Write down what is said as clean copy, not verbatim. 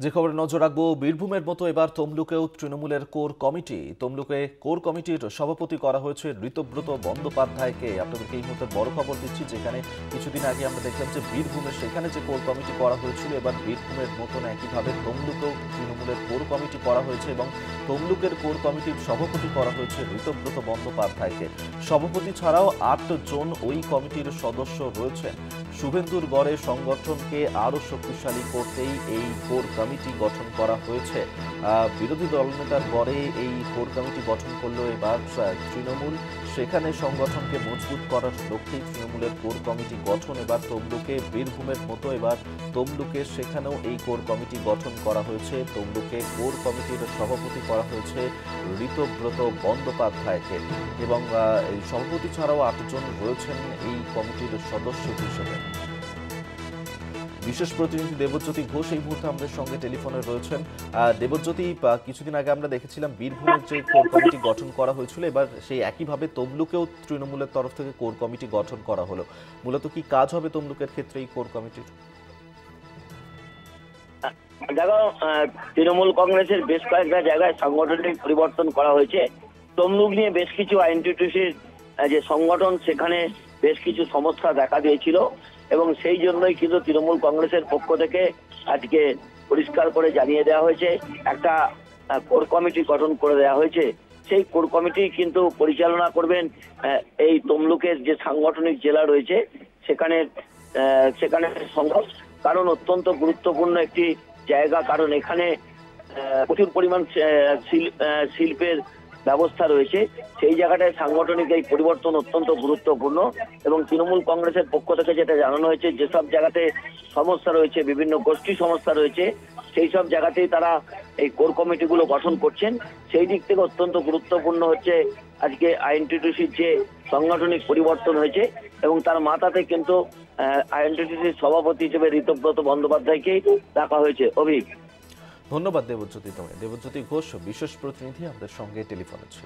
যে খবরে নজর রাখবো, বীরভূমের মতো এবার তমলুকেও তৃণমূলের কোর কমিটি। তমলুকে কোর কমিটির সভাপতি করা হয়েছে ঋতব্রত বন্দ্যোপাধ্যায়কে। আপনাদেরকে এই মুহূর্তে বড় খবর দিচ্ছি, যেখানে কিছুদিন আগে আমরা দেখলাম যে বীরভূমের সেখানে যে কোর কমিটি করা হয়েছিল, এবার বীরভূমের মতন একইভাবে তমলুকেও তৃণমূলের কোর কমিটি করা হয়েছে এবং তমলুকের কোর কমিটির সভাপতি করা হয়েছে ঋতব্রত বন্দ্যোপাধ্যায়কে। সভাপতি ছাড়াও 8 জন ওই কমিটির সদস্য রয়েছেন। শুভেন্দুর গড়ে সংগঠনকে আরও শক্তিশালী করতেই এই কোর কমিটি গঠন করা হয়েছে। বিরোধী দলনেতার গড়ে এই কোর কমিটি গঠন করলো এবার তৃণমূল। সেখানে সংগঠনকে মজবুত করার লক্ষ্যেই তৃণমূলের কোর কমিটি গঠন। এবার তমলুকে বীরভূমের মতো এবার তমলুকে সেখানেও এই কোর কমিটি গঠন করা হয়েছে। তমলুকে কোর কমিটির সভাপতি করা হয়েছে ঋতব্রত বন্দ্যোপাধ্যায়কে এবং এই সভাপতি ছাড়াও 8 জন রয়েছেন এই কমিটির সদস্য হিসেবে। বিশেষ প্রতিনিধি দেবজ্যোতি ঘোষ এই মুহূর্তে আমাদের সঙ্গে টেলিফোনে রয়েছেন। দেবজ্যোতি, কিছুদিন আগে আমরা দেখেছিলাম বীরভূমের যে কোর কমিটি গঠন করা হয়েছিল, এবার সেই একইভাবে তমলুকেও তৃণমূলের তরফ থেকে কোর কমিটি গঠন করা হলো। মূলত কি কাজ হবে তমলুকের ক্ষেত্রে এই কোর কমিটির? দেখো, তৃণমূল কংগ্রেসের বেশ কয়েকটা জায়গায় সাংগঠনিক পরিবর্তন করা হয়েছে। তমলুক নিয়ে বেশ কিছু আইএনটিটিউসির যে সংগঠন, সেখানে বেশ কিছু সমস্যা দেখা দিয়েছিল এবং সেই জন্যই কিন্তু তৃণমূল কংগ্রেসের পক্ষ থেকে আজকে পরিষ্কার করে জানিয়ে দেওয়া হয়েছে, একটা কোর কমিটি গঠন করে দেওয়া হয়েছে। সেই কোর কমিটি কিন্তু পরিচালনা করবেন এই তমলুকের যে সাংগঠনিক জেলা রয়েছে সেখানে সংগঠন, কারণ অত্যন্ত গুরুত্বপূর্ণ একটি জায়গা, কারণ এখানে প্রচুর পরিমাণ শিল্পের ব্যবস্থা রয়েছে। সেই জায়গাটায় সাংগঠনিক এই পরিবর্তন অত্যন্ত গুরুত্বপূর্ণ এবং তৃণমূল কংগ্রেসের পক্ষ থেকে যেটা জানানো হয়েছে, যেসব জায়গাতে সমস্যা রয়েছে, বিভিন্ন গোষ্ঠী সমস্যা রয়েছে, সেই সব জায়গাতেই তারা এই কোর কমিটিগুলো গঠন করছেন। সেই দিক থেকে অত্যন্ত গুরুত্বপূর্ণ হচ্ছে আজকে আইএনটিটিউসির যে সাংগঠনিক পরিবর্তন হয়েছে এবং তার মাথাতে কিন্তু আইএনটিটিউসির সভাপতি হিসেবে ঋতব্রত বন্দ্যোপাধ্যায়কেই রাখা হয়েছে। অভিক, ধন্যবাদ দেবজ্যোতি। দেবজ্যোতি ঘোষ বিশেষ প্রতিনিধি আমাদের সঙ্গে টেলিফোনে ছিল।